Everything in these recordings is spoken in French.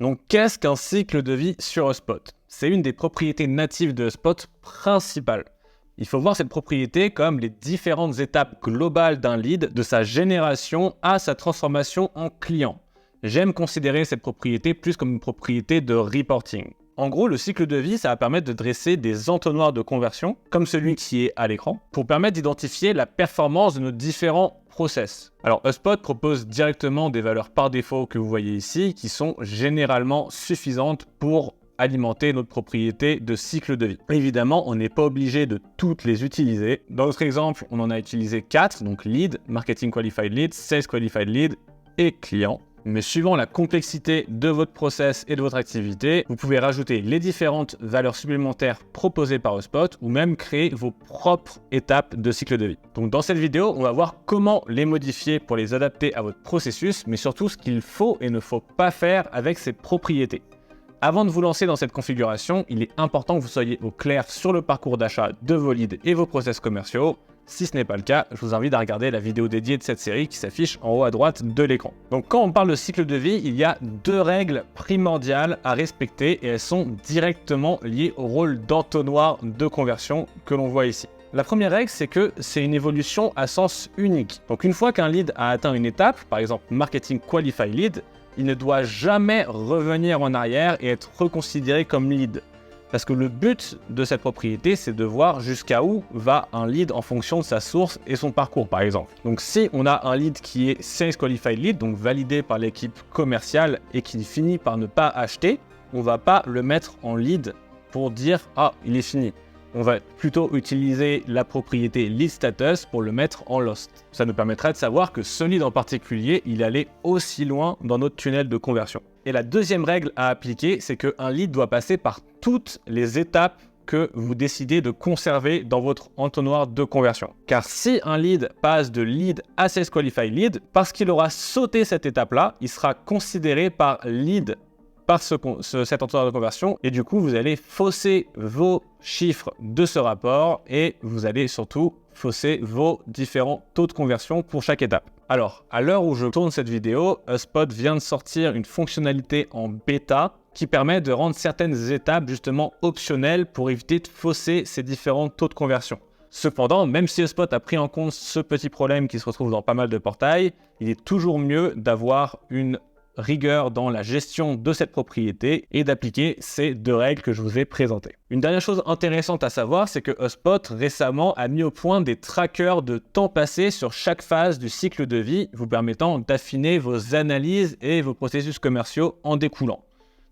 Donc, qu'est-ce qu'un cycle de vie sur HubSpot? C'est une des propriétés natives de HubSpot principales. Il faut voir cette propriété comme les différentes étapes globales d'un lead, de sa génération à sa transformation en client. J'aime considérer cette propriété plus comme une propriété de reporting. En gros, le cycle de vie, ça va permettre de dresser des entonnoirs de conversion, comme celui qui est à l'écran, pour permettre d'identifier la performance de nos différents process. Alors, HubSpot propose directement des valeurs par défaut que vous voyez ici, qui sont généralement suffisantes pour alimenter notre propriété de cycle de vie. Évidemment, on n'est pas obligé de toutes les utiliser. Dans notre exemple, on en a utilisé 4, donc lead, marketing qualified lead, sales qualified lead et client. Mais suivant la complexité de votre process et de votre activité, vous pouvez rajouter les différentes valeurs supplémentaires proposées par HubSpot ou même créer vos propres étapes de cycle de vie. Donc dans cette vidéo, on va voir comment les modifier pour les adapter à votre processus, mais surtout ce qu'il faut et ne faut pas faire avec ces propriétés. Avant de vous lancer dans cette configuration, il est important que vous soyez au clair sur le parcours d'achat de vos leads et vos process commerciaux. Si ce n'est pas le cas, je vous invite à regarder la vidéo dédiée de cette série qui s'affiche en haut à droite de l'écran. Donc quand on parle de cycle de vie, il y a 2 règles primordiales à respecter et elles sont directement liées au rôle d'entonnoir de conversion que l'on voit ici. La première règle, c'est que c'est une évolution à sens unique. Donc une fois qu'un lead a atteint une étape, par exemple Marketing Qualified Lead, il ne doit jamais revenir en arrière et être reconsidéré comme lead. Parce que le but de cette propriété, c'est de voir jusqu'à où va un lead en fonction de sa source et son parcours, par exemple. Donc si on a un lead qui est Sales Qualified Lead, donc validé par l'équipe commerciale et qui finit par ne pas acheter, on ne va pas le mettre en lead pour dire « Ah, il est fini ». On va plutôt utiliser la propriété lead status pour le mettre en lost. Ça nous permettra de savoir que ce lead en particulier, il allait aussi loin dans notre tunnel de conversion. Et la deuxième règle à appliquer, c'est qu'un lead doit passer par toutes les étapes que vous décidez de conserver dans votre entonnoir de conversion. Car si un lead passe de lead à Sales Qualified Lead, parce qu'il aura sauté cette étape-là, il sera considéré par lead par cet entonnoir de conversion et du coup vous allez fausser vos chiffres de ce rapport et vous allez surtout fausser vos différents taux de conversion pour chaque étape. Alors, à l'heure où je tourne cette vidéo, HubSpot vient de sortir une fonctionnalité en bêta qui permet de rendre certaines étapes justement optionnelles pour éviter de fausser ces différents taux de conversion. Cependant, même si HubSpot a pris en compte ce petit problème qui se retrouve dans pas mal de portails, il est toujours mieux d'avoir une rigueur dans la gestion de cette propriété et d'appliquer ces 2 règles que je vous ai présentées. Une dernière chose intéressante à savoir, c'est que HubSpot récemment a mis au point des trackers de temps passé sur chaque phase du cycle de vie, vous permettant d'affiner vos analyses et vos processus commerciaux en découlant.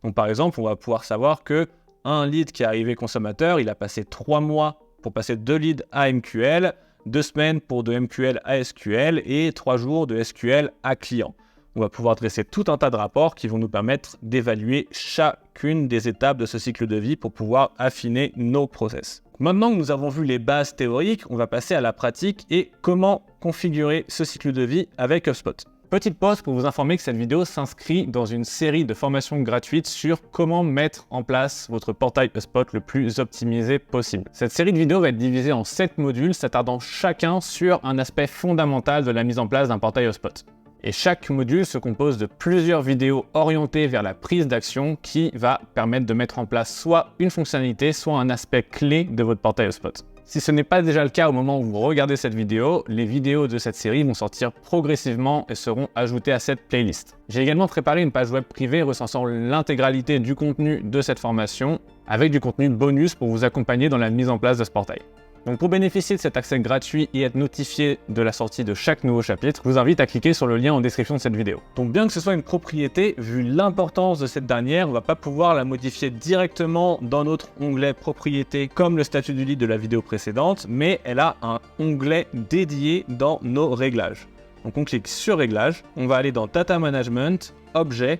Donc par exemple, on va pouvoir savoir que un lead qui est arrivé consommateur, il a passé 3 mois pour passer de lead à MQL, 2 semaines pour de MQL à SQL et 3 jours de SQL à client. On va pouvoir dresser tout un tas de rapports qui vont nous permettre d'évaluer chacune des étapes de ce cycle de vie pour pouvoir affiner nos process. Maintenant que nous avons vu les bases théoriques, on va passer à la pratique et comment configurer ce cycle de vie avec HubSpot. Petite pause pour vous informer que cette vidéo s'inscrit dans une série de formations gratuites sur comment mettre en place votre portail HubSpot le plus optimisé possible. Cette série de vidéos va être divisée en 7 modules s'attardant chacun sur un aspect fondamental de la mise en place d'un portail HubSpot. Et chaque module se compose de plusieurs vidéos orientées vers la prise d'action qui va permettre de mettre en place soit une fonctionnalité, soit un aspect clé de votre portail HubSpot. Si ce n'est pas déjà le cas au moment où vous regardez cette vidéo, les vidéos de cette série vont sortir progressivement et seront ajoutées à cette playlist. J'ai également préparé une page web privée recensant l'intégralité du contenu de cette formation avec du contenu bonus pour vous accompagner dans la mise en place de ce portail. Donc pour bénéficier de cet accès gratuit et être notifié de la sortie de chaque nouveau chapitre, je vous invite à cliquer sur le lien en description de cette vidéo. Donc bien que ce soit une propriété, vu l'importance de cette dernière, on ne va pas pouvoir la modifier directement dans notre onglet propriété comme le statut du lead de la vidéo précédente, mais elle a un onglet dédié dans nos réglages. Donc on clique sur réglages, on va aller dans Data Management, Objet,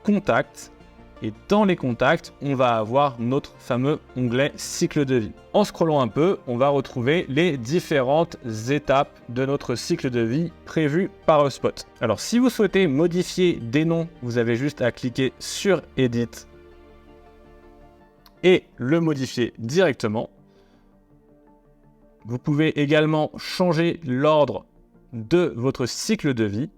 Contact. Et dans les contacts, on va avoir notre fameux onglet cycle de vie. En scrollant un peu, on va retrouver les différentes étapes de notre cycle de vie prévues par HubSpot. Alors si vous souhaitez modifier des noms, vous avez juste à cliquer sur Edit et le modifier directement. Vous pouvez également changer l'ordre de votre cycle de vie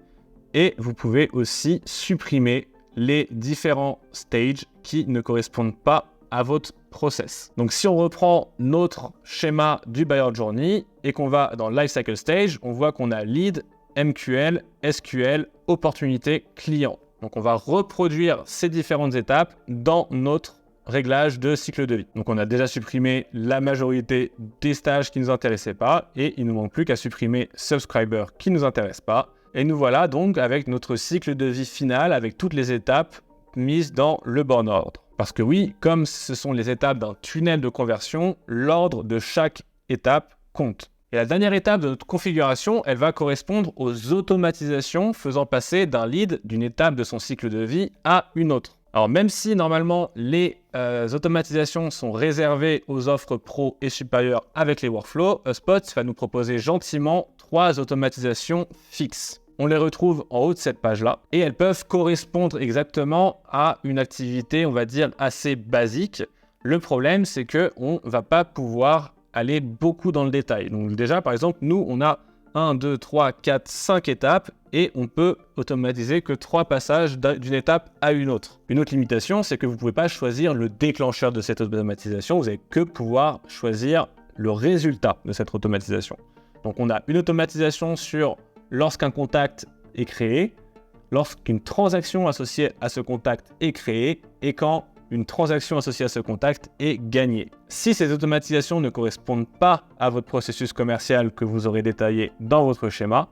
et vous pouvez aussi supprimer les différents stages qui ne correspondent pas à votre process. Donc si on reprend notre schéma du buyer journey et qu'on va dans lifecycle stage, on voit qu'on a lead, MQL, SQL, opportunité, client. Donc on va reproduire ces différentes étapes dans notre réglage de cycle de vie. Donc on a déjà supprimé la majorité des stages qui ne nous intéressaient pas et il ne nous manque plus qu'à supprimer subscriber qui ne nous intéresse pas. Et nous voilà donc avec notre cycle de vie final avec toutes les étapes mises dans le bon ordre. Parce que oui, comme ce sont les étapes d'un tunnel de conversion, l'ordre de chaque étape compte. Et la dernière étape de notre configuration, elle va correspondre aux automatisations faisant passer d'un lead d'une étape de son cycle de vie à une autre. Alors même si normalement les automatisations sont réservées aux offres pro et supérieures avec les workflows, HubSpot va nous proposer gentiment 3 automatisations fixes. On les retrouve en haut de cette page-là et elles peuvent correspondre exactement à une activité, on va dire, assez basique. Le problème, c'est qu'on ne va pas pouvoir aller beaucoup dans le détail. Donc déjà, par exemple, nous, on a 1, 2, 3, 4, 5 étapes et on peut automatiser que 3 passages d'une étape à une autre. Une autre limitation, c'est que vous ne pouvez pas choisir le déclencheur de cette automatisation, vous n'avez que pouvoir choisir le résultat de cette automatisation. Donc on a une automatisation sur lorsqu'un contact est créé, lorsqu'une transaction associée à ce contact est créée et quand une transaction associée à ce contact est gagnée. Si ces automatisations ne correspondent pas à votre processus commercial que vous aurez détaillé dans votre schéma,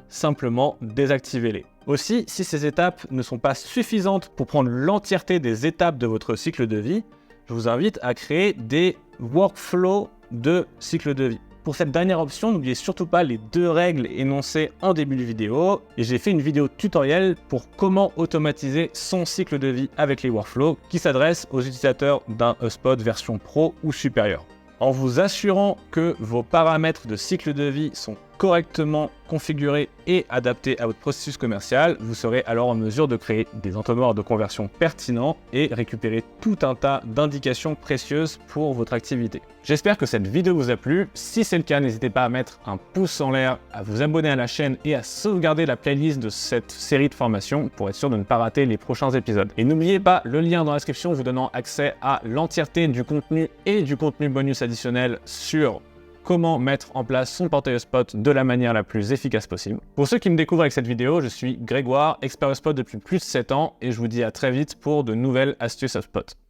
simplement désactivez-les. Aussi, si ces étapes ne sont pas suffisantes pour prendre l'entièreté des étapes de votre cycle de vie, je vous invite à créer des workflows de cycle de vie. Pour cette dernière option, n'oubliez surtout pas les 2 règles énoncées en début de vidéo. Et j'ai fait une vidéo tutoriel pour comment automatiser son cycle de vie avec les workflows qui s'adresse aux utilisateurs d'un HubSpot version pro ou supérieure. En vous assurant que vos paramètres de cycle de vie sont correctement configurés et adaptés à votre processus commercial, vous serez alors en mesure de créer des entonnoirs de conversion pertinents et récupérer tout un tas d'indications précieuses pour votre activité. J'espère que cette vidéo vous a plu. Si c'est le cas, n'hésitez pas à mettre un pouce en l'air, à vous abonner à la chaîne et à sauvegarder la playlist de cette série de formations pour être sûr de ne pas rater les prochains épisodes. Et n'oubliez pas le lien dans la description vous donnant accès à l'entièreté du contenu et du contenu bonus additionnel sur comment mettre en place son portail HubSpot de la manière la plus efficace possible. Pour ceux qui me découvrent avec cette vidéo, je suis Grégoire, expert HubSpot depuis plus de 7 ans et je vous dis à très vite pour de nouvelles astuces HubSpot.